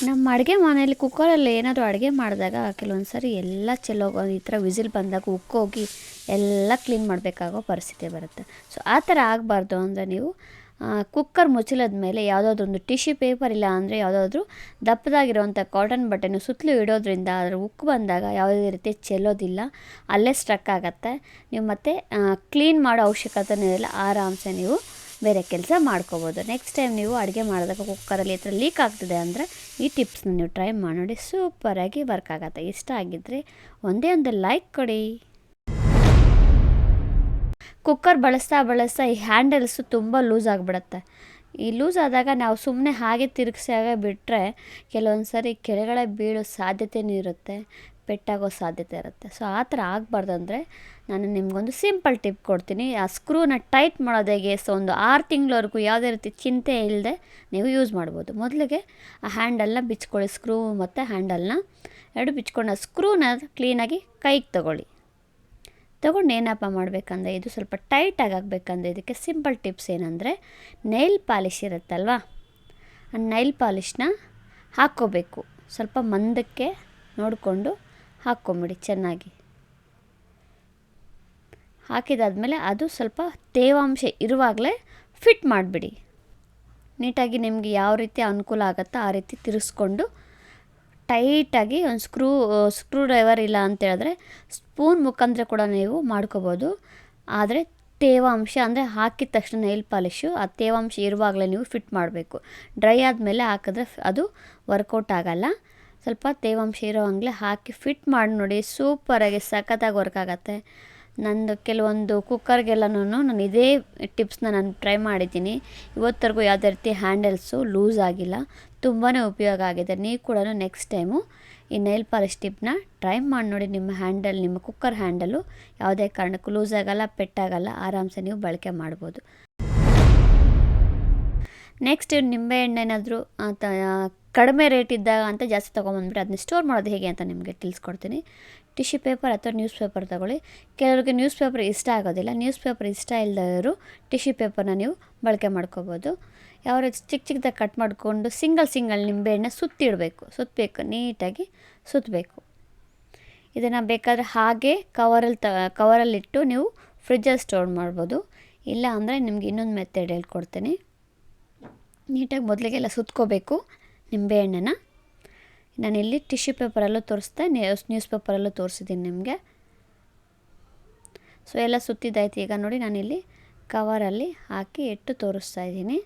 ನಮ್ಮ ಅಡುಗೆ ಮನೆಯಲ್ಲಿ ಕುಕ್ಕರಲ್ಲಿ ಏನಾದರೂ ಅಡುಗೆ ಮಾಡಿದಾಗ ಕೆಲವೊಂದು ಸಾರಿ ಎಲ್ಲ ಚೆಲ್ಲೋಗೋ ಈ ಥರ ವಿಸಿಲ್ ಬಂದಾಗ ಉಕ್ಕೋಗಿ ಎಲ್ಲ ಕ್ಲೀನ್ ಮಾಡಬೇಕಾಗೋ ಪರಿಸ್ಥಿತಿ ಬರುತ್ತೆ. ಸೊ ಆ ಥರ ಆಗಬಾರ್ದು ಅಂದರೆ ನೀವು ಕುಕ್ಕರ್ ಮುಚ್ಚಲದ ಮೇಲೆ ಯಾವುದಾದ್ರೂ ಒಂದು ಟಿಶ್ಯೂ ಪೇಪರ್ ಇಲ್ಲ ಅಂದರೆ ಯಾವುದಾದ್ರೂ ದಪ್ಪದಾಗಿರೋವಂಥ ಕಾಟನ್ ಬಟ್ಟೆನೂ ಸುತ್ತಲೂ ಇಡೋದ್ರಿಂದ ಅದರ ಉಕ್ಕು ಬಂದಾಗ ಯಾವುದೇ ರೀತಿ ಚೆಲ್ಲೋದಿಲ್ಲ, ಅಲ್ಲೇ ಸ್ಟ್ರಕ್ ಆಗುತ್ತೆ. ನೀವು ಮತ್ತೆ ಕ್ಲೀನ್ ಮಾಡೋ ಅವಶ್ಯಕತೆಯೂ ಇಲ್ಲ, ಆರಾಮ್ಸೆ ನೀವು ಬೇರೆ ಕೆಲಸ ಮಾಡ್ಕೋಬೋದು. ನೆಕ್ಸ್ಟ್ ಟೈಮ್ ನೀವು ಅಡುಗೆ ಮಾಡಿದಾಗ ಕುಕ್ಕರಲ್ಲಿ ಈ ಥರ ಲೀಕ್ ಆಗ್ತಿದೆ ಅಂದರೆ ಈ ಟಿಪ್ಸ್ನ ನೀವು ಟ್ರೈ ಮಾಡಿ ನೋಡಿ, ಸೂಪರಾಗಿ ವರ್ಕ್ ಆಗುತ್ತೆ. ಇಷ್ಟ ಆಗಿದ್ದರೆ ಒಂದೇ ಒಂದು ಲೈಕ್ ಕೊಡಿ. ಕುಕ್ಕರ್ ಬಳಸ್ತಾ ಈ ಹ್ಯಾಂಡಲ್ಸು ತುಂಬ ಲೂಸ್ ಆಗಿಬಿಡುತ್ತೆ. ಈ ಲೂಸ್ ಆದಾಗ ನಾವು ಸುಮ್ಮನೆ ಹಾಗೆ ತಿರುಗಿಸಾಗ ಬಿಟ್ಟರೆ ಕೆಲವೊಂದು ಸರಿ ಕೆಳಗಡೆ ಬೀಳೋ ಸಾಧ್ಯತೆಯೂ ಇರುತ್ತೆ, ಪೆಟ್ಟಾಗೋ ಸಾಧ್ಯತೆ ಇರುತ್ತೆ. ಸೊ ಆ ಥರ ಆಗಬಾರ್ದು ಅಂದರೆ ನಾನು ನಿಮಗೊಂದು ಸಿಂಪಲ್ ಟಿಪ್ ಕೊಡ್ತೀನಿ. ಆ ಸ್ಕ್ರೂನ ಟೈಟ್ ಮಾಡೋದು ಹೇಗೆ, ಸೊ ಒಂದು 6 ತಿಂಗಳವರೆಗೂ ಯಾವುದೇ ರೀತಿ ಚಿಂತೆ ಇಲ್ಲದೆ ನೀವು ಯೂಸ್ ಮಾಡ್ಬೋದು. ಮೊದಲಿಗೆ ಆ ಹ್ಯಾಂಡಲ್ನ ಬಿಚ್ಕೊಳ್ಳಿ, ಸ್ಕ್ರೂ ಮತ್ತು ಹ್ಯಾಂಡಲ್ನ ಎರಡು ಬಿಚ್ಕೊಂಡು ಆ ಸ್ಕ್ರೂನ ಕ್ಲೀನಾಗಿ ಕೈಗೆ ತೊಗೊಳ್ಳಿ. ತೊಗೊಂಡು ಏನಪ್ಪ ಮಾಡಬೇಕಂದ್ರೆ ಇದು ಸ್ವಲ್ಪ ಟೈಟಾಗಿ ಆಗಬೇಕಂದ್ರೆ ಇದಕ್ಕೆ ಸಿಂಪಲ್ ಟಿಪ್ಸ್ ಏನಂದರೆ ನೈಲ್ ಪಾಲಿಶ್ ಇರುತ್ತಲ್ವ, ಆ ನೈಲ್ ಪಾಲಿಷ್ನ ಹಾಕ್ಕೋಬೇಕು. ಸ್ವಲ್ಪ ಮಂದಕ್ಕೆ ನೋಡಿಕೊಂಡು ಹಾಕ್ಕೊಂಬಿಡಿ ಚೆನ್ನಾಗಿ. ಹಾಕಿದಾದ್ಮೇಲೆ ಅದು ಸ್ವಲ್ಪ ತೇವಾಂಶ ಇರುವಾಗಲೇ ಫಿಟ್ ಮಾಡಿಬಿಡಿ. ನೀಟಾಗಿ ನಿಮಗೆ ಯಾವ ರೀತಿ ಅನುಕೂಲ ಆಗುತ್ತೋ ಆ ರೀತಿ ತಿರ್ಗಿಸ್ಕೊಂಡು ಟೈಟಾಗಿ ಒಂದು ಸ್ಕ್ರೂ ಡ್ರೈವರ್ ಇಲ್ಲ ಅಂತೇಳಿದ್ರೆ ಸ್ಪೂನ್ ಮುಖಾಂತರ ಕೂಡ ನೀವು ಮಾಡ್ಕೋಬೋದು. ಆದರೆ ತೇವಾಂಶ ಅಂದರೆ ಹಾಕಿದ ತಕ್ಷಣ ನೈಲ್ ಪಾಲಿಶು ಆ ತೇವಾಂಶ ಇರುವಾಗಲೇ ನೀವು ಫಿಟ್ ಮಾಡಬೇಕು. ಡ್ರೈ ಆದಮೇಲೆ ಹಾಕಿದ್ರೆ ಅದು ವರ್ಕೌಟ್ ಆಗೋಲ್ಲ. ಸ್ವಲ್ಪ ತೇವಾಂಶ ಇರೋವಾಗಲೇ ಹಾಕಿ ಫಿಟ್ ಮಾಡಿ ನೋಡಿ, ಸೂಪರಾಗಿ ಸಖತ್ತಾಗಿ ವರ್ಕ್ ಆಗುತ್ತೆ. ನಂದು ಕೆಲವೊಂದು ಕುಕ್ಕರ್ಗೆಲ್ಲನೂ ನಾನು ಇದೇ ಟಿಪ್ಸ್ನ ನಾನು ಟ್ರೈ ಮಾಡಿದ್ದೀನಿ. ಇವತ್ತರೆಗೂ ಯಾವುದೇ ರೀತಿ ಹ್ಯಾಂಡಲ್ಸು ಲೂಸ್ ಆಗಿಲ್ಲ, ತುಂಬಾ ಉಪಯೋಗ ಆಗಿದೆ. ನೀವು ಕೂಡ ನೆಕ್ಸ್ಟ್ ಟೈಮು ಈ ನೈಲ್ ಪಾಲಿಶ್ ಟಿಪ್ನ ಟ್ರೈ ಮಾಡಿ ನೋಡಿ. ನಿಮ್ಮ ಕುಕ್ಕರ್ ಹ್ಯಾಂಡಲು ಯಾವುದೇ ಕಾರಣಕ್ಕೂ ಲೂಸ್ ಆಗೋಲ್ಲ, ಪೆಟ್ಟಾಗಲ್ಲ, ಆರಾಮ್ಸೆ ನೀವು ಬಳಕೆ ಮಾಡ್ಬೋದು. ನೆಕ್ಸ್ಟ್ ನಿಂಬೆಹಣ್ಣು ಏನಾದರೂ ಕಡಿಮೆ ರೇಟ್ ಇದ್ದಾಗ ಅಂತ ಜಾಸ್ತಿ ತೊಗೊಂಬಂದ್ಬಿಟ್ಟು ಅದನ್ನ ಸ್ಟೋರ್ ಮಾಡೋದು ಹೇಗೆ ಅಂತ ನಿಮಗೆ ತಿಳಿಸ್ಕೊಡ್ತೀನಿ. ಟಿಶ್ಯೂ ಪೇಪರ್ ಅಥವಾ ನ್ಯೂಸ್ ಪೇಪರ್ ತೊಗೊಳ್ಳಿ. ಕೆಲವರಿಗೆ ನ್ಯೂಸ್ ಪೇಪರ್ ಇಷ್ಟ ಆಗೋದಿಲ್ಲ. ನ್ಯೂಸ್ ಪೇಪರ್ ಇಷ್ಟ ಇಲ್ಲದವರು ಟಿಶ್ಯೂ ಪೇಪರ್ನ ನೀವು ಬಳಕೆ ಮಾಡ್ಕೋಬೋದು. ಯಾವ ರೀತಿ ಚಿಕ್ಕದಾಗಿ ಕಟ್ ಮಾಡಿಕೊಂಡು ಸಿಂಗಲ್ ನಿಂಬೆಹಣ್ಣು ಸುತ್ತಬೇಕು, ನೀಟಾಗಿ ಸುತ್ತಬೇಕು. ಇದನ್ನು ಬೇಕಾದರೆ ಹಾಗೆ ಕವರಲ್ಲಿಟ್ಟು ನೀವು ಫ್ರಿಜ್ಜಲ್ಲಿ ಸ್ಟೋರ್ ಮಾಡ್ಬೋದು. ಇಲ್ಲ ಅಂದರೆ ನಿಮ್ಗೆ ಇನ್ನೊಂದು ಮೆಥಡ್ ಹೇಳ್ಕೊಡ್ತೀನಿ. ನೀಟಾಗಿ ಮೊದಲಿಗೆಲ್ಲ ಸುತ್ಕೋಬೇಕು ನಿಂಬೆಹಣ್ಣನ್ನು. ನಾನಿಲ್ಲಿ ಟಿಶ್ಯೂ ಪೇಪರಲ್ಲೂ ತೋರಿಸ್ದೆ, ನ್ಯೂಸ್ ಪೇಪರಲ್ಲೂ ತೋರಿಸಿದ್ದೀನಿ ನಿಮಗೆ. ಸೊ ಎಲ್ಲ ಸುತ್ತಿದ್ದಾಯ್ತು. ಈಗ ನೋಡಿ ನಾನಿಲ್ಲಿ ಕವರಲ್ಲಿ ಹಾಕಿ ಇಟ್ಟು ತೋರಿಸ್ತಾ ಇದ್ದೀನಿ.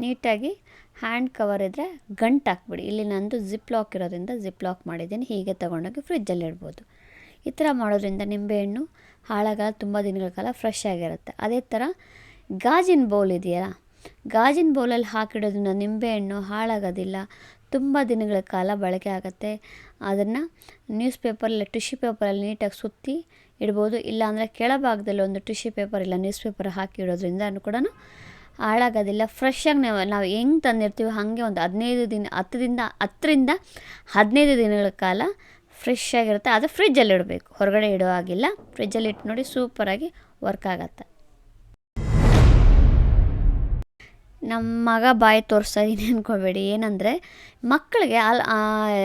ನೀಟಾಗಿ ಹ್ಯಾಂಡ್ ಕವರ್ ಇದ್ದರೆ ಗಂಟು ಹಾಕ್ಬಿಡಿ. ಇಲ್ಲಿ ನಂದು ಜಿಪ್ ಲಾಕ್ ಇರೋದ್ರಿಂದ ಜಿಪ್ ಲಾಕ್ ಮಾಡಿದ್ದೀನಿ. ಹೀಗೆ ತೊಗೊಂಡೋಗಿ ಫ್ರಿಜ್ಜಲ್ಲಿ ಇಡ್ಬೋದು. ಈ ಥರ ಮಾಡೋದ್ರಿಂದ ನಿಂಬೆಹಣ್ಣು ಹಾಳಾಗಲ್ಲ, ತುಂಬ ದಿನಗಳ ಕಾಲ ಫ್ರೆಶ್ ಆಗಿರುತ್ತೆ. ಅದೇ ಥರ ಗಾಜಿನ ಬೌಲ್ ಇದೆಯಲ್ಲ, ಗಾಜಿನ ಬೌಲಲ್ಲಿ ಹಾಕಿಡೋದ್ರಿಂದ ನಿಂಬೆಹಣ್ಣು ಹಾಳಾಗೋದಿಲ್ಲ, ತುಂಬ ದಿನಗಳ ಕಾಲ ಬಳಕೆ ಆಗುತ್ತೆ. ಅದನ್ನು ನ್ಯೂಸ್ ಪೇಪರಲ್ಲಿ ಟಿಶ್ಯೂ ಪೇಪರಲ್ಲಿ ನೀಟಾಗಿ ಸುತ್ತಿ ಇಡ್ಬೋದು. ಇಲ್ಲಾಂದರೆ ಕೆಳಭಾಗದಲ್ಲಿ ಒಂದು ಟಿಶ್ಯೂ ಪೇಪರ್ ಇಲ್ಲ ನ್ಯೂಸ್ ಪೇಪರ್ ಹಾಕಿ ಇಡೋದ್ರಿಂದ ಕೂಡ ಹಾಳಾಗೋದಿಲ್ಲ. ಫ್ರೆಶ್ಶಾಗಿ ನಾವು ಹೆಂಗೆ ತಂದಿರ್ತೀವಿ ಹಾಗೆ ಒಂದು 10ರಿಂದ 15 ದಿನಗಳ ಕಾಲ ಫ್ರೆಶ್ ಆಗಿರುತ್ತೆ. ಅದು ಫ್ರಿಜ್ಜಲ್ಲಿ ಇಡಬೇಕು, ಹೊರಗಡೆ ಇಡೋ ಹಾಗಿಲ್ಲ. ಫ್ರಿಜ್ಜಲ್ಲಿ ಇಟ್ಟು ನೋಡಿ, ಸೂಪರಾಗಿ ವರ್ಕ್ ಆಗುತ್ತೆ. ನಮ್ಮ ಮಗ ಬಾಯಿ ತೋರಿಸ್ತಾ ಇದ್ದೀನಿ ಅಂದ್ಕೊಬೇಡಿ. ಏನಂದರೆ ಮಕ್ಕಳಿಗೆ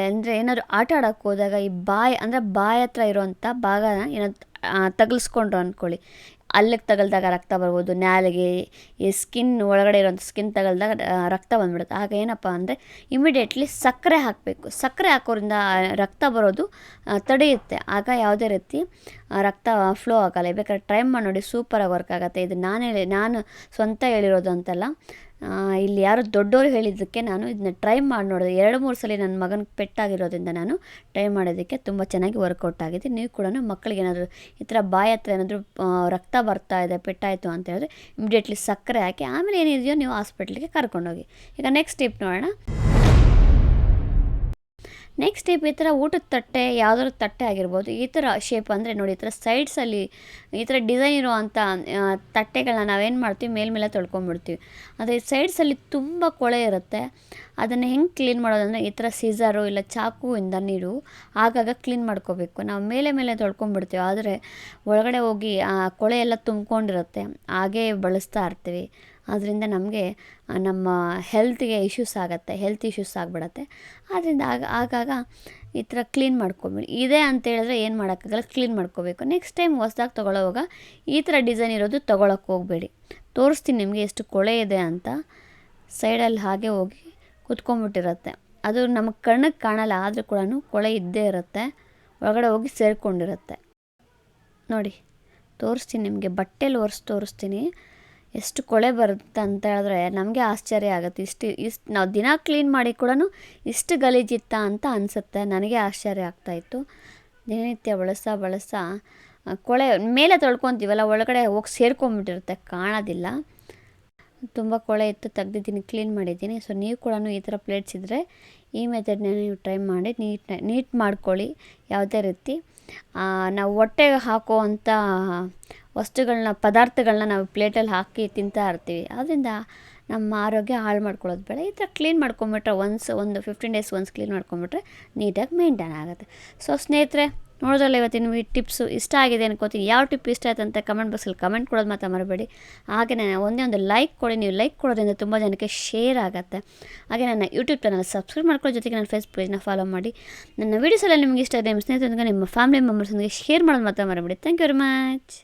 ಅಂದರೆ ಏನಾದರೂ ಆಟ ಆಡೋಕ್ಕೆ ಹೋದಾಗ ಈ ಬಾಯಿ ಹತ್ರ ಇರೋವಂಥ ಭಾಗನ ಏನಾದ್ರು ತಗಲಿಸ್ಕೊಂಡ್ರು ಅಂದ್ಕೊಳ್ಳಿ, ಅಲ್ಲಿಗೆ ತಗಲ್ದಾಗ ರಕ್ತ ಬರ್ಬೋದು. ನಾಲಿಗೆ ಈ ಸ್ಕಿನ್ ಒಳಗಡೆ ಇರೋಂಥ ಸ್ಕಿನ್ ತಗಲ್ದಾಗ ರಕ್ತ ಬಂದ್ಬಿಡುತ್ತೆ. ಆಗ ಏನಪ್ಪ ಅಂದರೆ ಇಮಿಡಿಯೇಟ್ಲಿ ಸಕ್ಕರೆ ಹಾಕಬೇಕು. ಸಕ್ಕರೆ ಹಾಕೋದ್ರಿಂದ ರಕ್ತ ಬರೋದು ತಡೆಯುತ್ತೆ. ಆಗ ಯಾವುದೇ ರೀತಿ ರಕ್ತ ಫ್ಲೋ ಆಗೋಲ್ಲ. ಬೇಕಾದ್ರೆ ಟ್ರೈ ಮಾಡಿ ನೋಡಿ, ಸೂಪರಾಗಿ ವರ್ಕ್ ಆಗುತ್ತೆ. ಇದು ನಾನು ಸ್ವಂತ ಹೇಳಿರೋದು ಅಂತಲ್ಲ, ಇಲ್ಲಿ ಯಾರೋ ದೊಡ್ಡವರು ಹೇಳಿದ್ದಕ್ಕೆ ನಾನು ಇದನ್ನ ಟ್ರೈ ಮಾಡಿ ನೋಡಿದೆ. 2-3 ಸಲ ನನ್ನ ಮಗನಿಗೆ ಪೆಟ್ಟಾಗಿರೋದ್ರಿಂದ ನಾನು ಟ್ರೈ ಮಾಡೋದಕ್ಕೆ ತುಂಬ ಚೆನ್ನಾಗಿ ವರ್ಕೌಟ್ ಆಗಿದೆ. ನೀವು ಕೂಡ ಮಕ್ಕಳಿಗೆ ಏನಾದರೂ ಈ ಥರ ಬಾಯಿ ಹತ್ರ ಏನಾದರೂ ರಕ್ತ ಬರ್ತಾ ಇದೆ, ಪೆಟ್ಟಾಯಿತು ಅಂತ ಹೇಳಿದ್ರೆ ಇಮಿಡಿಯೇಟ್ಲಿ ಸಕ್ಕರೆ ಹಾಕಿ ಆಮೇಲೆ ಏನಿದೆಯೋ ನೀವು ಹಾಸ್ಪಿಟ್ಲಿಗೆ ಕರ್ಕೊಂಡೋಗಿ. ಈಗ ನೆಕ್ಸ್ಟ್ ಟಿಪ್ ನೋಡೋಣ. ನೆಕ್ಸ್ಟ್ ಟಿಪ್ ಈ ಥರ ಊಟದ ತಟ್ಟೆ, ಯಾವುದಾದ್ರು ತಟ್ಟೆ ಆಗಿರ್ಬೋದು, ಈ ಥರ ಶೇಪ್ ಅಂದರೆ ನೋಡಿ, ಈ ಥರ ಸೈಡ್ಸಲ್ಲಿ ಈ ಥರ ಡಿಸೈನ್ ಇರುವಂಥ ತಟ್ಟೆಗಳನ್ನ ನಾವೇನು ಮಾಡ್ತೀವಿ, ಮೇಲ್ಮೇಲೆ ತೊಳ್ಕೊಂಬಿಡ್ತೀವಿ. ಆದರೆ ಸೈಡ್ಸಲ್ಲಿ ತುಂಬ ಕೊಳೆ ಇರುತ್ತೆ. ಅದನ್ನು ಹೆಂಗೆ ಕ್ಲೀನ್ ಮಾಡೋದಂದರೆ ಈ ಥರ ಸೀಸರು ಇಲ್ಲ ಚಾಕುವಿಂದ ನೀರು ಆಗಾಗ ಕ್ಲೀನ್ ಮಾಡ್ಕೋಬೇಕು. ನಾವು ಮೇಲೆ ಮೇಲೆ ತೊಳ್ಕೊಂಡ್ಬಿಡ್ತೀವಿ, ಆದರೆ ಒಳಗಡೆ ಹೋಗಿ ಆ ಕೊಳೆ ಎಲ್ಲ ತುಂಬ್ಕೊಂಡಿರುತ್ತೆ, ಹಾಗೇ ಬಳಸ್ತಾ ಇರ್ತೀವಿ. ಅದರಿಂದ ನಮಗೆ ನಮ್ಮ ಹೆಲ್ತ್ ಇಶ್ಯೂಸ್ ಆಗಿಬಿಡತ್ತೆ. ಆದ್ದರಿಂದ ಆಗಾಗ ಈ ಥರ ಕ್ಲೀನ್ ಮಾಡ್ಕೊಬೇಡಿ. ಇದೆ ಅಂತೇಳಿದ್ರೆ ಏನು ಮಾಡೋಕ್ಕಾಗಲ್ಲ, ಕ್ಲೀನ್ ಮಾಡ್ಕೋಬೇಕು. ನೆಕ್ಸ್ಟ್ ಟೈಮ್ ಹೊಸ್ದಾಗಿ ತೊಗೊಳ್ಳೋವಾಗ ಈ ಥರ ಡಿಸೈನ್ ಇರೋದು ತೊಗೊಳಕ್ಕೆ ಹೋಗಬೇಡಿ. ತೋರಿಸ್ತೀನಿ ನಿಮಗೆ ಎಷ್ಟು ಕೊಳೆ ಇದೆ ಅಂತ. ಸೈಡಲ್ಲಿ ಹಾಗೆ ಹೋಗಿ ಕುತ್ಕೊಂಡ್ಬಿಟ್ಟಿರುತ್ತೆ, ಅದು ನಮಗೆ ಕಣ್ಣಿಗೆ ಕಾಣಲ್ಲ, ಆದರೂ ಕೂಡ ಕೊಳೆ ಇದ್ದೇ ಇರುತ್ತೆ, ಒಳಗಡೆ ಹೋಗಿ ಸೇರಿಕೊಂಡಿರುತ್ತೆ. ನೋಡಿ ತೋರಿಸ್ತೀನಿ ನಿಮಗೆ, ಬಟ್ಟೆಲಿ ಒರೆಸಿ ತೋರಿಸ್ತೀನಿ ಎಷ್ಟು ಕೊಳೆ ಬರುತ್ತೆ ಅಂತ ಹೇಳಿದ್ರೆ ನಮಗೆ ಆಶ್ಚರ್ಯ ಆಗುತ್ತೆ. ಇಷ್ಟು ನಾವು ದಿನ ಕ್ಲೀನ್ ಮಾಡಿ ಕೂಡ ಇಷ್ಟು ಗಲೀಜಿತ್ತ ಅಂತ ಅನಿಸುತ್ತೆ. ನನಗೆ ಆಶ್ಚರ್ಯ ಆಗ್ತಾಯಿತ್ತು. ದಿನನಿತ್ಯ ಬಳಸ್ತಾ ಕೊಳೆ ಮೇಲೆ ತೊಳ್ಕೊತೀವಲ್ಲ, ಒಳಗಡೆ ಹೋಗಿ ಸೇರ್ಕೊಂಡ್ಬಿಟ್ಟಿರುತ್ತೆ, ಕಾಣೋದಿಲ್ಲ. ತುಂಬ ಕೊಳೆ ಇತ್ತು, ತೆಗ್ದಿದ್ದೀನಿ, ಕ್ಲೀನ್ ಮಾಡಿದ್ದೀನಿ. ಸೊ ನೀವು ಕೂಡ ಈ ಥರ ಪ್ಲೇಟ್ಸ್ ಇದ್ದರೆ ಈ ಮೆಥಡ್ನ ನೀವು ಟ್ರೈ ಮಾಡಿ ನೀಟ್ ಮಾಡ್ಕೊಳ್ಳಿ. ಯಾವುದೇ ರೀತಿ ನಾವು ಹೊಟ್ಟೆಗೆ ಹಾಕುವಂಥ ಪದಾರ್ಥಗಳನ್ನ ನಾವು ಪ್ಲೇಟಲ್ಲಿ ಹಾಕಿ ತಿಂತಾ ಇರ್ತೀವಿ, ಅದರಿಂದ ನಮ್ಮ ಆರೋಗ್ಯ ಹಾಳು ಮಾಡ್ಕೊಳ್ಳೋದು ಬೇಡ. ಈ ಥರ ಕ್ಲೀನ್ ಮಾಡ್ಕೊಂಬಿಟ್ರೆ ಒಂದು 15 ಡೇಸ್ ಒನ್ಸ್ ಕ್ಲೀನ್ ಮಾಡ್ಕೊಂಬಿಟ್ರೆ ನೀಟಾಗಿ ಮೇಂಟೈನ್ ಆಗುತ್ತೆ. ಸೊ ಸ್ನೇಹಿತರೆ, ನೋಡಿದ್ರಲ್ಲ ಇವತ್ತಿನ ಈ ಟಿಪ್ಸು ಇಷ್ಟ ಆಗಿದೆ ಅನ್ಕೋತೀನಿ. ಯಾವ ಟಿಪ್ ಇಷ್ಟ ಆಯ್ತು ಅಂತ ಕಮೆಂಟ್ ಬಾಕ್ಸಲ್ಲಿ ಕಮೆಂಟ್ ಕೊಡೋದು ಮಾತ್ರ ಮರಬೇಡಿ. ಹಾಗೆಯೇ ಒಂದೇ ಒಂದು ಲೈಕ್ ಕೊಡಿ. ನೀವು ಲೈಕ್ ಕೊಡೋದ್ರಿಂದ ತುಂಬ ಜನಕ್ಕೆ ಶೇರ್ ಆಗುತ್ತೆ. ಹಾಗೆ ನನ್ನ ಯೂಟ್ಯೂಬ್ ಚಾನಲ್ ಸಬ್ಸ್ಕ್ರೈಬ್ ಮಾಡ್ಕೊಳ್ಳೋ ಜೊತೆಗೆ ನನ್ನ ಫೇಸ್ಬುಕ್ ಪೇಜ್ನ ಫಾಲೋ ಮಾಡಿ. ನನ್ನ ವೀಡಿಯೋಸ್ ಎಲ್ಲ ನಿಮಗೆ ಇಷ್ಟ ಇದೆ, ನಿಮ್ಮ ಸ್ನೇಹಿತರೊಂದಿಗೆ ನಿಮ್ಮ ಫ್ಯಾಮಿಲಿ ಮೆಂಬರ್ಸೊಂದಿಗೆ ಶೇರ್ ಮಾಡೋದು ಮಾತ್ರ ಮರಬೇಡಿ. Thank you very much.